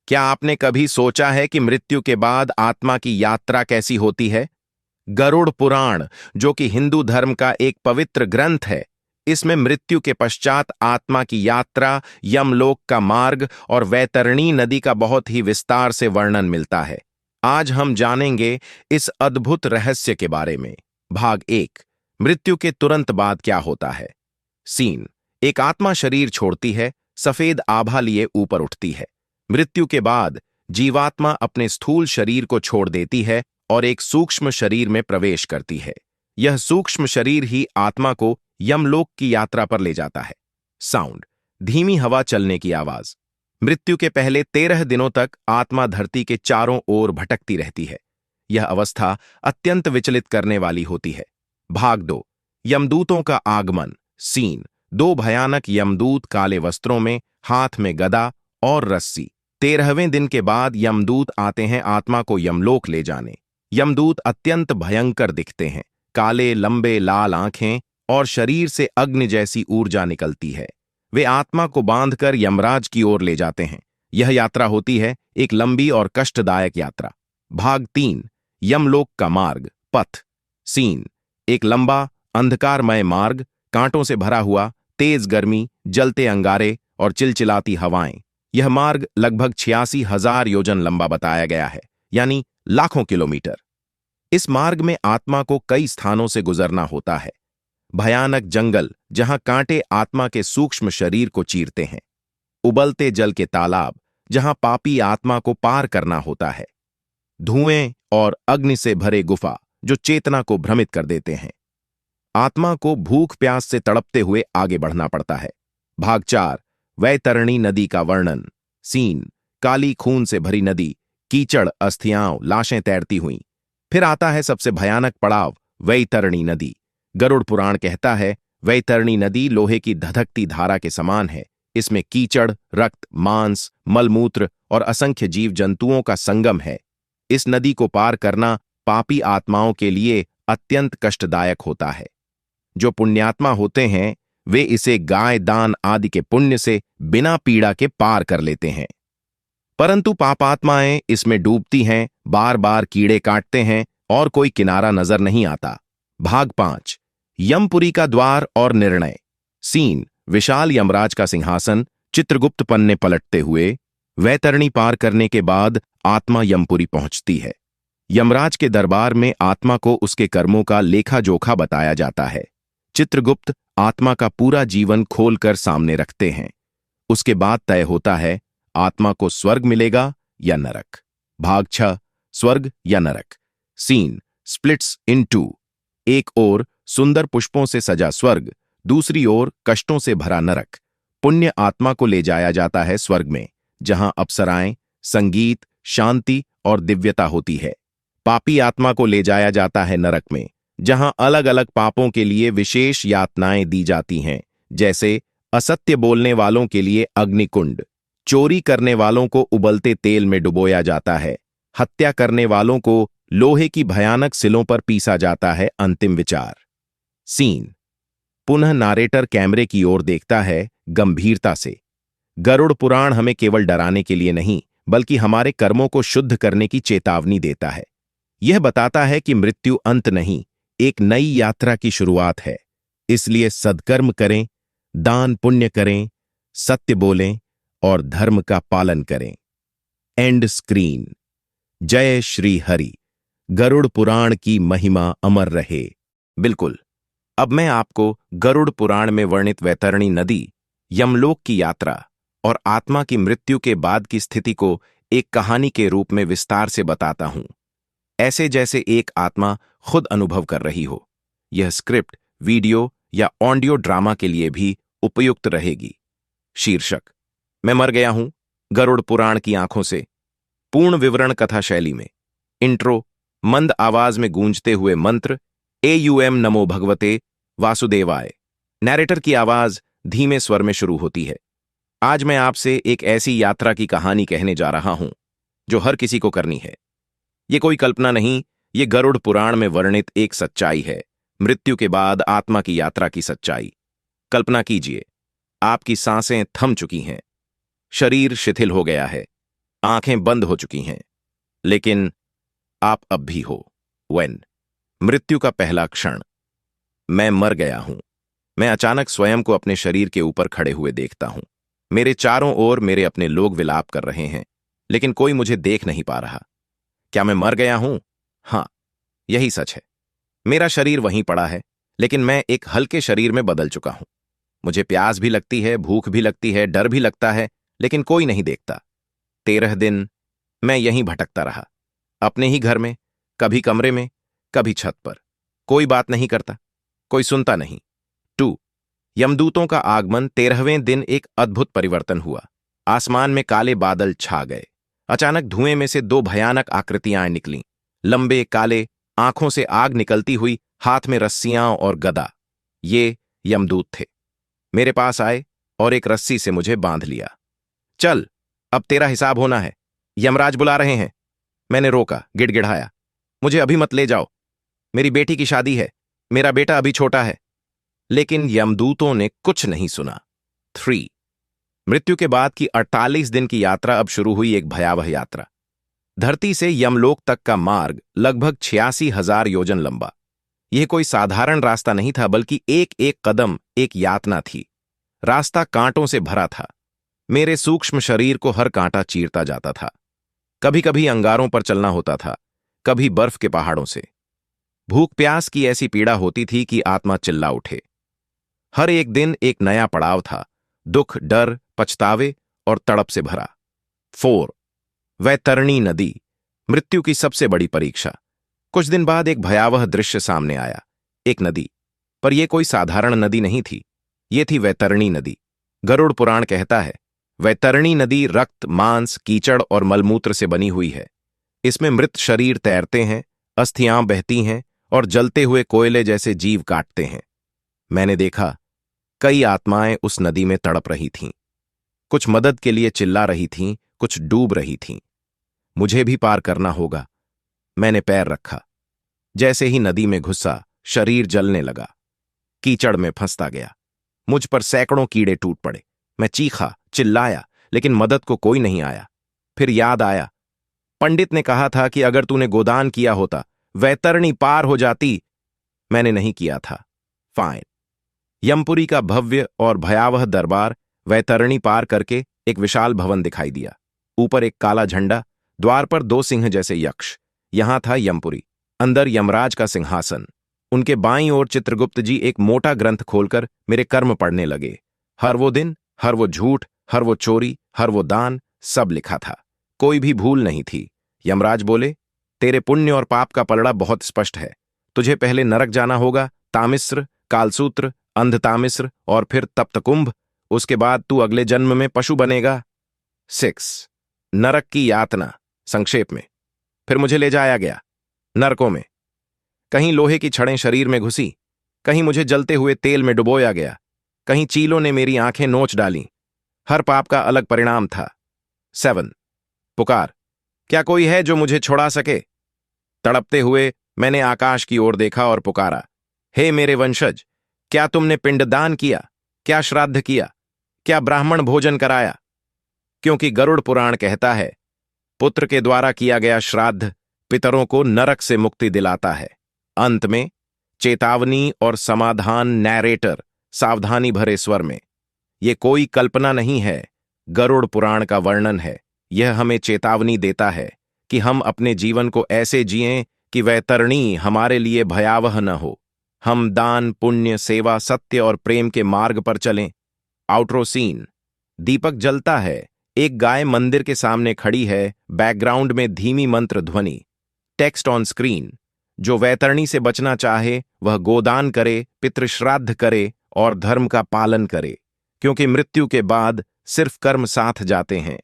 क्या आपने कभी सोचा है कि मृत्यु के बाद आत्मा की यात्रा कैसी होती है? गरुड़ पुराण, जो कि हिंदू धर्म का एक पवित्र ग्रंथ है, इसमें मृत्यु के पश्चात आत्मा की यात्रा, यमलोक का मार्ग और वैतरणी नदी का बहुत ही विस्तार से वर्णन मिलता है। आज हम जानेंगे इस अद्भुत रहस्य के बारे में। भाग एक। मृत्यु के तुरंत बाद क्या होता है। सीन। एक आत्मा शरीर छोड़ती है, सफेद आभा लिए ऊपर उठती है। मृत्यु के बाद जीवात्मा अपने स्थूल शरीर को छोड़ देती है और एक सूक्ष्म शरीर में प्रवेश करती है। यह सूक्ष्म शरीर ही आत्मा को यमलोक की यात्रा पर ले जाता है। साउंड। धीमी हवा चलने की आवाज। मृत्यु के पहले 13 दिनों तक आत्मा धरती के चारों ओर भटकती रहती है। यह अवस्था अत्यंत विचलित करने वाली होती है। भाग 2। यमदूतों का आगमन। सीन। 2 भयानक यमदूत काले वस्त्रों में, हाथ में गदा और रस्सी। 13वें दिन के बाद यमदूत आते हैं आत्मा को यमलोक ले जाने। यमदूत अत्यंत भयंकर दिखते हैं। काले लंबे लाल आंखें और शरीर से अग्नि जैसी ऊर्जा निकलती है। वे आत्मा को बांधकर यमराज की ओर ले जाते हैं। यह यात्रा होती है एक लंबी और कष्टदायक यात्रा। भाग 3। यमलोक का मार्ग, पथ। सीन। एक लंबा अंधकारमय मार्ग, कांटों से भरा हुआ, तेज गर्मी, जलते अंगारे और चिलचिलाती हवाएं। यह मार्ग लगभग 86,000 योजन लंबा बताया गया है, यानी लाखों किलोमीटर। इस मार्ग में आत्मा को कई स्थानों से गुजरना होता है। भयानक जंगल, जहां कांटे आत्मा के सूक्ष्म शरीर को चीरते हैं। उबलते जल के तालाब, जहां पापी आत्मा को पार करना होता है। धुएं और अग्नि से भरे गुफा, जो चेतना को भ्रमित कर देते हैं। आत्मा को भूख प्यास से तड़पते हुए आगे बढ़ना पड़ता है। भाग 4। वैतरणी नदी का वर्णन। सीन। काली खून से भरी नदी, कीचड़, अस्थियां, लाशें तैरती हुईं। फिर आता है सबसे भयानक पड़ाव, वैतरणी नदी। गरुड़ पुराण कहता है, वैतरणी नदी लोहे की धधकती धारा के समान है। इसमें कीचड़, रक्त, मांस, मलमूत्र और असंख्य जीव जंतुओं का संगम है। इस नदी को पार करना पापी आत्माओं के लिए अत्यंत कष्टदायक होता है। जो पुण्यात्मा होते हैं, वे इसे गाय दान आदि के पुण्य से बिना पीड़ा के पार कर लेते हैं। परंतु पापात्माएं इसमें डूबती हैं, बार बार कीड़े काटते हैं और कोई किनारा नजर नहीं आता। भाग 5। यमपुरी का द्वार और निर्णय। सीन। विशाल यमराज का सिंहासन, चित्रगुप्त पन्ने पलटते हुए। वैतरणी पार करने के बाद आत्मा यमपुरी पहुंचती है। यमराज के दरबार में आत्मा को उसके कर्मों का लेखा जोखा बताया जाता है। चित्रगुप्त आत्मा का पूरा जीवन खोलकर सामने रखते हैं। उसके बाद तय होता है आत्मा को स्वर्ग मिलेगा या नरक। भाग 6। स्वर्ग या नरक। सीन। Splits in two. एक ओर सुंदर पुष्पों से सजा स्वर्ग, दूसरी ओर कष्टों से भरा नरक। पुण्य आत्मा को ले जाया जाता है स्वर्ग में, जहां अप्सराएं, संगीत, शांति और दिव्यता होती है। पापी आत्मा को ले जाया जाता है नरक में, जहां अलग अलग पापों के लिए विशेष यातनाएं दी जाती हैं, जैसे असत्य बोलने वालों के लिए अग्निकुंड, चोरी करने वालों को उबलते तेल में डुबोया जाता है, हत्या करने वालों को लोहे की भयानक सिलों पर पीसा जाता है। अंतिम विचार। सीन। पुनः नारेटर कैमरे की ओर देखता है गंभीरता से। गरुड़ पुराण हमें केवल डराने के लिए नहीं, बल्कि हमारे कर्मों को शुद्ध करने की चेतावनी देता है। यह बताता है कि मृत्यु अंत नहीं, एक नई यात्रा की शुरुआत है। इसलिए सद्कर्म करें, दान पुण्य करें, सत्य बोलें और धर्म का पालन करें। And screen. जय श्री हरि। गरुड़ पुराण की महिमा अमर रहे। बिल्कुल। अब मैं आपको गरुड़ पुराण में वर्णित वैतरणी नदी, यमलोक की यात्रा और आत्मा की मृत्यु के बाद की स्थिति को एक कहानी के रूप में विस्तार से बताता हूं, ऐसे जैसे एक आत्मा खुद अनुभव कर रही हो। यह स्क्रिप्ट, वीडियो या ऑडियो ड्रामा के लिए भी उपयुक्त रहेगी। शीर्षक: मैं मर गया हूं, गरुड़ पुराण की आंखों से। पूर्ण विवरण कथा शैली में। इंट्रो: मंद आवाज में गूंजते हुए मंत्र, एयूएम नमो भगवते वासुदेवाय। नैरेटर की आवाज धीमे स्वर में शुरू होती है। आज मैं आपसे एक ऐसी यात्रा की कहानी कहने जा रहा हूं जो हर किसी को करनी है। ये कोई कल्पना नहीं, ये गरुड़ पुराण में वर्णित एक सच्चाई है। मृत्यु के बाद आत्मा की यात्रा की सच्चाई। कल्पना कीजिए, आपकी सांसें थम चुकी हैं, शरीर शिथिल हो गया है, आंखें बंद हो चुकी हैं, लेकिन आप अब भी हो। वेन मृत्यु का पहला क्षण। मैं मर गया हूं। मैं अचानक स्वयं को अपने शरीर के ऊपर खड़े हुए देखता हूं। मेरे चारों ओर मेरे अपने लोग विलाप कर रहे हैं, लेकिन कोई मुझे देख नहीं पा रहा। क्या मैं मर गया हूं? हां, यही सच है। मेरा शरीर वहीं पड़ा है, लेकिन मैं एक हल्के शरीर में बदल चुका हूं। मुझे प्यास भी लगती है, भूख भी लगती है, डर भी लगता है, लेकिन कोई नहीं देखता। 13 दिन मैं यहीं भटकता रहा, अपने ही घर में, कभी कमरे में, कभी छत पर। कोई बात नहीं करता, कोई सुनता नहीं। 2 यमदूतों का आगमन। 13वें दिन एक अद्भुत परिवर्तन हुआ। आसमान में काले बादल छा गए। अचानक धुएं में से 2 भयानक आकृतियां निकलीं। लंबे काले, आंखों से आग निकलती हुई, हाथ में रस्सियां और गदा। ये यमदूत थे। मेरे पास आए और एक रस्सी से मुझे बांध लिया। चल, अब तेरा हिसाब होना है, यमराज बुला रहे हैं। मैंने रोका, गिड़गिड़ाया, मुझे अभी मत ले जाओ, मेरी बेटी की शादी है, मेरा बेटा अभी छोटा है। लेकिन यमदूतों ने कुछ नहीं सुना। 3 मृत्यु के बाद की 48 दिन की यात्रा अब शुरू हुई, एक भयावह यात्रा। धरती से यमलोक तक का मार्ग लगभग 86,000 योजन लंबा। यह कोई साधारण रास्ता नहीं था, बल्कि एक एक कदम एक यातना थी। रास्ता कांटों से भरा था। मेरे सूक्ष्म शरीर को हर कांटा चीरता जाता था। कभी कभी अंगारों पर चलना होता था, कभी बर्फ के पहाड़ों से। भूख प्यास की ऐसी पीड़ा होती थी कि आत्मा चिल्ला उठे। हर एक दिन एक नया पड़ाव था, दुख, डर, पछतावे और तड़प से भरा। 4 वैतरणी नदी, मृत्यु की सबसे बड़ी परीक्षा। कुछ दिन बाद एक भयावह दृश्य सामने आया। एक नदी, पर यह कोई साधारण नदी नहीं थी, यह थी वैतरणी नदी। गरुड़ पुराण कहता है, वैतरणी नदी रक्त, मांस, कीचड़ और मलमूत्र से बनी हुई है। इसमें मृत शरीर तैरते हैं, अस्थियां बहती हैं और जलते हुए कोयले जैसे जीव काटते हैं। मैंने देखा, कई आत्माएं उस नदी में तड़प रही थीं। कुछ मदद के लिए चिल्ला रही थीं, कुछ डूब रही थीं। मुझे भी पार करना होगा। मैंने पैर रखा। जैसे ही नदी में घुसा, शरीर जलने लगा। कीचड़ में फंसता गया। मुझ पर सैकड़ों कीड़े टूट पड़े। मैं चीखा, चिल्लाया, लेकिन मदद को कोई नहीं आया। फिर याद आया, पंडित ने कहा था कि अगर तूने गोदान किया होता, वैतरणी पार हो जाती। मैंने नहीं किया था। फाइन। यमपुरी का भव्य और भयावह दरबार। वैतरणी पार करके एक विशाल भवन दिखाई दिया। ऊपर एक काला झंडा, द्वार पर 2 सिंह जैसे यक्ष। यहां था यमपुरी। अंदर यमराज का सिंहासन। उनके बाईं ओर चित्रगुप्त जी एक मोटा ग्रंथ खोलकर मेरे कर्म पढ़ने लगे। हर वो दिन, हर वो झूठ, हर वो चोरी, हर वो दान, सब लिखा था। कोई भी भूल नहीं थी। यमराज बोले, तेरे पुण्य और पाप का पलड़ा बहुत स्पष्ट है। तुझे पहले नरक जाना होगा, तामिस्र, कालसूत्र, अंधतामिस्र और फिर तप्तकुंभ। उसके बाद तू अगले जन्म में पशु बनेगा। 6 नरक की यातना। संक्षेप में, फिर मुझे ले जाया गया नरकों में। कहीं लोहे की छड़ें शरीर में घुसी, कहीं मुझे जलते हुए तेल में डुबोया गया, कहीं चीलों ने मेरी आंखें नोच डालीं। हर पाप का अलग परिणाम था। 7 पुकार। क्या कोई है जो मुझे छुड़ा सके? तड़पते हुए मैंने आकाश की ओर देखा और पुकारा, हे मेरे वंशज, क्या तुमने पिंडदान किया? क्या श्राद्ध किया? क्या ब्राह्मण भोजन कराया? क्योंकि गरुड़ पुराण कहता है, पुत्र के द्वारा किया गया श्राद्ध पितरों को नरक से मुक्ति दिलाता है। अंत में चेतावनी और समाधान। नैरेटर सावधानी भरे स्वर में, यह कोई कल्पना नहीं है, गरुड़ पुराण का वर्णन है। यह हमें चेतावनी देता है कि हम अपने जीवन को ऐसे जिएं कि वैतरणी हमारे लिए भयावह न हो। हम दान, पुण्य, सेवा, सत्य और प्रेम के मार्ग पर चलें। Outro scene. दीपक जलता है। एक गाय मंदिर के सामने खड़ी है। बैकग्राउंड में धीमी मंत्र ध्वनि। टेक्स्ट ऑन स्क्रीन, जो वैतरणी से बचना चाहे वह गोदान करे, पितृश्राद्ध करे और धर्म का पालन करे, क्योंकि मृत्यु के बाद सिर्फ कर्म साथ जाते हैं।